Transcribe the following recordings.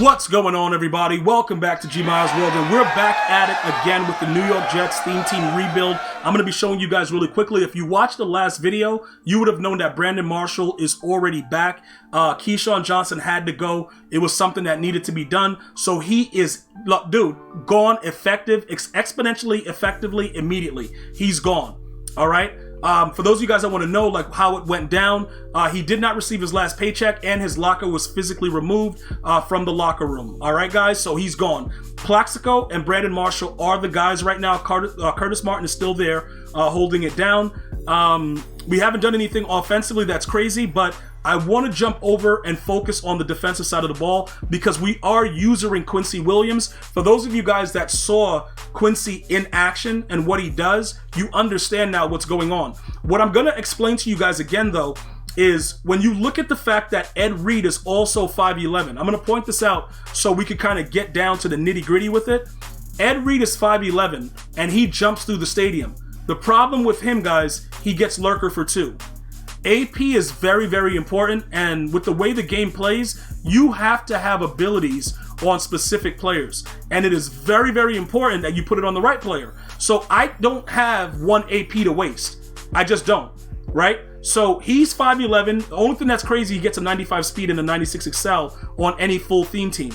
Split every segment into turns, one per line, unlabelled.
What's going on, everybody? Welcome back to GmiasWorld, and we're back at it again with the New York Jets theme team rebuild. I'm going to be showing you guys really quickly. If you watched the last video, you would have known that Brandon Marshall is already back. Keyshawn Johnson had to go. It was something that needed to be done. So he is, look, dude, gone exponentially effectively, immediately. He's gone. All right. For those of you guys that want to know like how it went down, he did not receive his last paycheck and his locker was physically removed from the locker room. All right, guys, so he's gone. Plaxico and Brandon Marshall are the guys right now. Curtis Martin is still there holding it down. We haven't done anything offensively that's crazy, but I want to jump over and focus on the defensive side of the ball because we are using Quincy Williams. For those of you guys that saw Quincy in action and what he does, you understand now what's going on. What I'm going to explain to you guys again, though, is when you look at the fact that Ed Reed is also 5'11". I'm going to point this out so we can kind of get down to the nitty gritty with it. Ed Reed is 5'11", and he jumps through the stadium. The problem with him, guys, he gets lurker for 2. AP is very, very important, and with the way the game plays, you have to have abilities on specific players, and it is very, very important that you put it on the right player. So I don't have one AP to waste. I just don't, right? So he's 5'11". The only thing that's crazy, he gets a 95 speed and a 96 excel on any full theme team.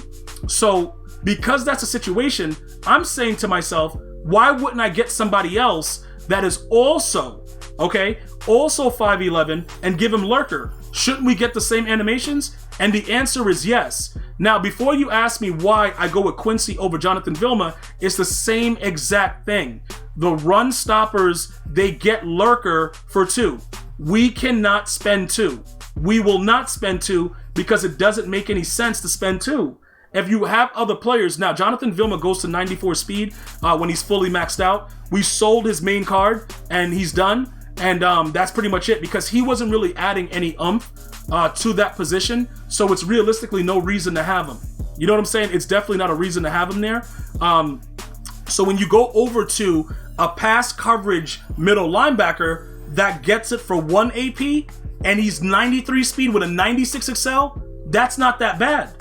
So because that's a situation, I'm saying to myself, why wouldn't I get somebody else that is also 5'11", and give him lurker? Shouldn't we get the same animations? And the answer is yes. Now, before you ask me why I go with Quincy over Jonathan Vilma, it's the same exact thing. The run stoppers, they get lurker for 2. We cannot spend 2. We will not spend 2 because it doesn't make any sense to spend 2. If you have other players, now Jonathan Vilma goes to 94 speed when he's fully maxed out. We sold his main card and he's done. And that's pretty much it because he wasn't really adding any oomph to that position. So it's realistically no reason to have him. You know what I'm saying? It's definitely not a reason to have him there. So when you go over to a pass coverage middle linebacker that gets it for 1 AP and he's 93 speed with a 96 excel, that's not that bad.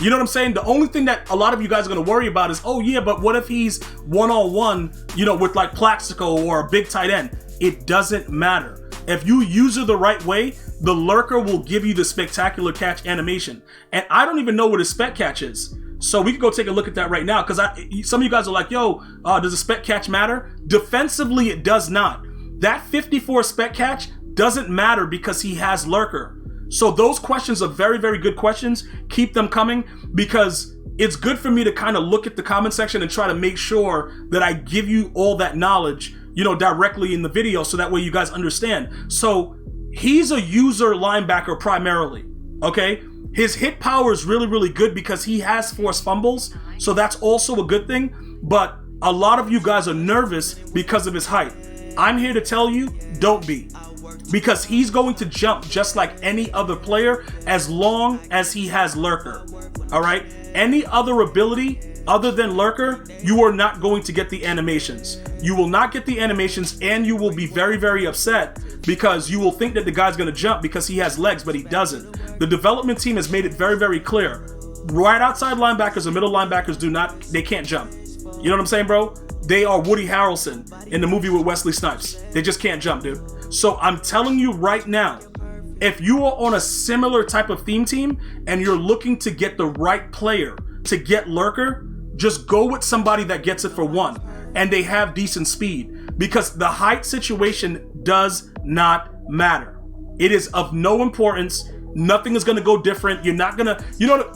You know what I'm saying? The only thing that a lot of you guys are going to worry about is, oh yeah, but what if he's one-on-one, with like Plaxico or a big tight end? It doesn't matter. If you use it the right way, the lurker will give you the spectacular catch animation. And I don't even know what a spec catch is. So we can go take a look at that right now because some of you guys are like, yo, does a spec catch matter? Defensively, it does not. That 54 spec catch doesn't matter because he has lurker. So those questions are very, very good questions. Keep them coming because it's good for me to kind of look at the comment section and try to make sure that I give you all that knowledge, directly in the video so that way you guys understand. So he's a user linebacker primarily, okay? His hit power is really, really good because he has forced fumbles. So that's also a good thing. But a lot of you guys are nervous because of his height. I'm here to tell you, don't be. Because he's going to jump just like any other player as long as he has lurker. All right? Any other ability other than lurker, you are not going to get the animations. You will not get the animations and you will be very, very upset because you will think that the guy's going to jump because he has legs, but he doesn't. The development team has made it very, very clear. Right outside linebackers and middle linebackers they can't jump. You know what I'm saying, bro? They are Woody Harrelson in the movie with Wesley Snipes. They just can't jump, dude. So I'm telling you right now, if you are on a similar type of theme team and you're looking to get the right player to get lurker, just go with somebody that gets it for 1 and they have decent speed because the height situation does not matter. It is of no importance. Nothing is going to go different. You're not going to,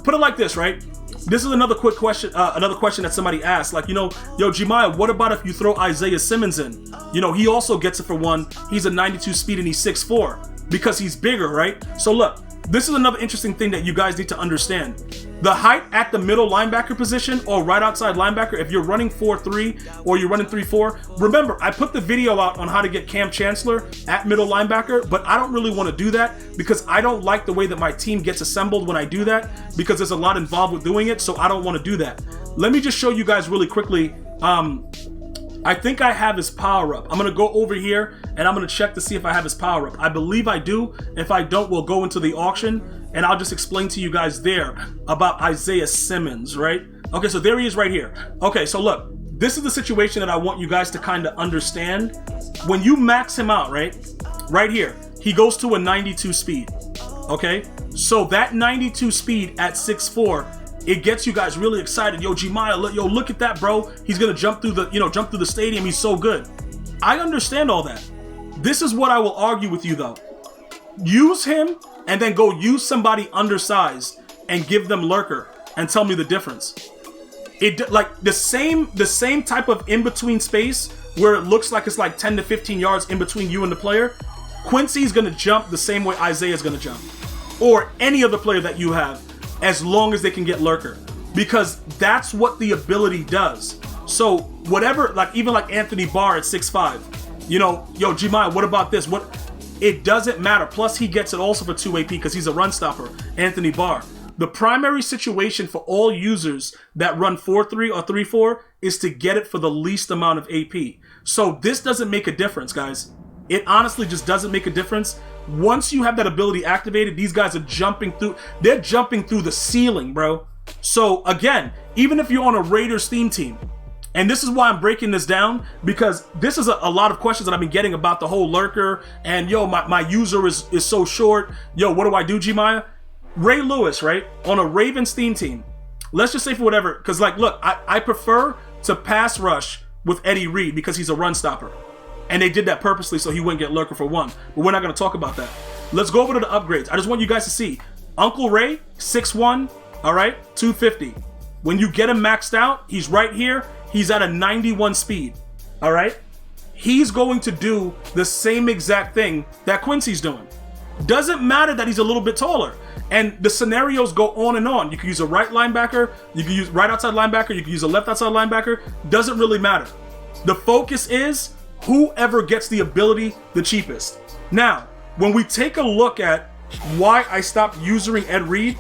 put it like this, right? This is another quick question, another question that somebody asked, like, yo, Gmia, what about if you throw Isaiah Simmons in? He also gets it for 1. He's a 92 speed and he's 6'4" because he's bigger, right? So look, this is another interesting thing that you guys need to understand. The height at the middle linebacker position or right outside linebacker, if you're running 4-3 or you're running 3-4, remember, I put the video out on how to get Cam Chancellor at middle linebacker, but I don't really want to do that because I don't like the way that my team gets assembled when I do that because there's a lot involved with doing it, so I don't want to do that. Let me just show you guys really quickly. I think I have his power up. I'm going to go over here and I'm going to check to see if I have his power up. I believe I do. If I don't, we'll go into the auction and I'll just explain to you guys there about Isaiah Simmons, right? Okay, so there he is right here. Okay, so look, this is the situation that I want you guys to kind of understand. When you max him out, right here, he goes to a 92 speed, okay? So that 92 speed at 6'4", it gets you guys really excited. Yo, Gmia, yo, look at that, bro. He's gonna jump through the stadium. He's so good. I understand all that. This is what I will argue with you though. Use him and then go use somebody undersized and give them lurker and tell me the difference. It like the same type of in-between space where it looks like it's like 10 to 15 yards in between you and the player. Quincy's gonna jump the same way Isaiah's gonna jump, or any other player that you have, as long as they can get lurker, because that's what the ability does. So whatever, like even like Anthony Barr at 6'5", you know, yo, Gmia, what about this? What? It doesn't matter. Plus he gets it also for 2 AP because he's a run stopper, Anthony Barr. The primary situation for all users that run 4-3 or 3-4 is to get it for the least amount of AP. So this doesn't make a difference, guys. It honestly just doesn't make a difference. Once you have that ability activated, these guys are jumping through. They're jumping through the ceiling, bro. So again, even if you're on a Raiders theme team, and this is why I'm breaking this down, because this is a lot of questions that I've been getting about the whole lurker, and yo, my user is so short. Yo, what do I do, Gmia? Ray Lewis, right? On a Ravens theme team, let's just say for whatever, because like, look, I prefer to pass rush with Eddie Reed because he's a run stopper. And they did that purposely so he wouldn't get lurker for 1. But we're not going to talk about that. Let's go over to the upgrades. I just want you guys to see. Uncle Ray, 6'1", all right, 250. When you get him maxed out, he's right here. He's at a 91 speed, all right? He's going to do the same exact thing that Quincy's doing. Doesn't matter that he's a little bit taller. And the scenarios go on and on. You can use a right linebacker. You can use right outside linebacker. You can use a left outside linebacker. Doesn't really matter. The focus is whoever gets the ability the cheapest. Now, when we take a look at why I stopped using Ed Reed,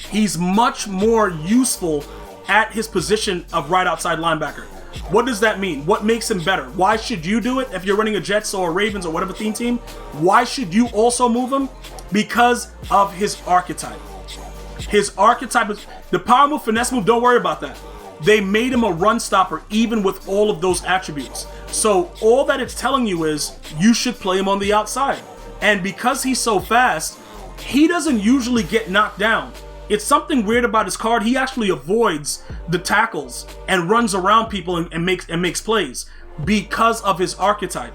he's much more useful at his position of right outside linebacker. What does that mean? What makes him better? Why should you do it if you're running a Jets or a Ravens or whatever theme team? Why should you also move him? Because of his archetype. His archetype is the power move, finesse move. Don't worry about that. They made him a run stopper even with all of those attributes. So all that it's telling you is you should play him on the outside. And because he's so fast, he doesn't usually get knocked down. It's something weird about his card. He actually avoids the tackles and runs around people and makes plays because of his archetype.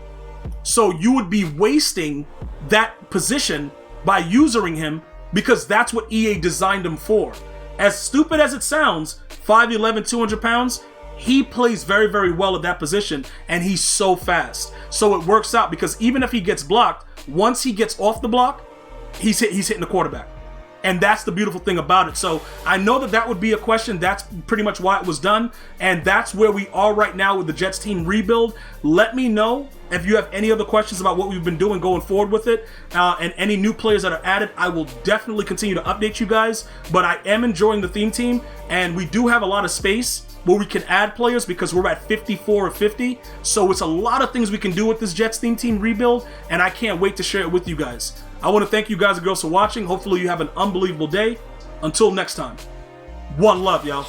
So you would be wasting that position by using him because that's what EA designed him for. As stupid as it sounds, 5'11", 200 pounds, he plays very, very well at that position, and he's so fast. So it works out because even if he gets blocked, once he gets off the block, he's hitting the quarterback. And that's the beautiful thing about it. So I know that would be a question. That's pretty much why it was done. And that's where we are right now with the Jets team rebuild. Let me know if you have any other questions about what we've been doing going forward with it. And any new players that are added, I will definitely continue to update you guys. But I am enjoying the theme team. And we do have a lot of space where we can add players because we're at 54 or 50. So it's a lot of things we can do with this Jets theme team rebuild. And I can't wait to share it with you guys. I want to thank you guys and girls for watching. Hopefully you have an unbelievable day. Until next time, one love, y'all.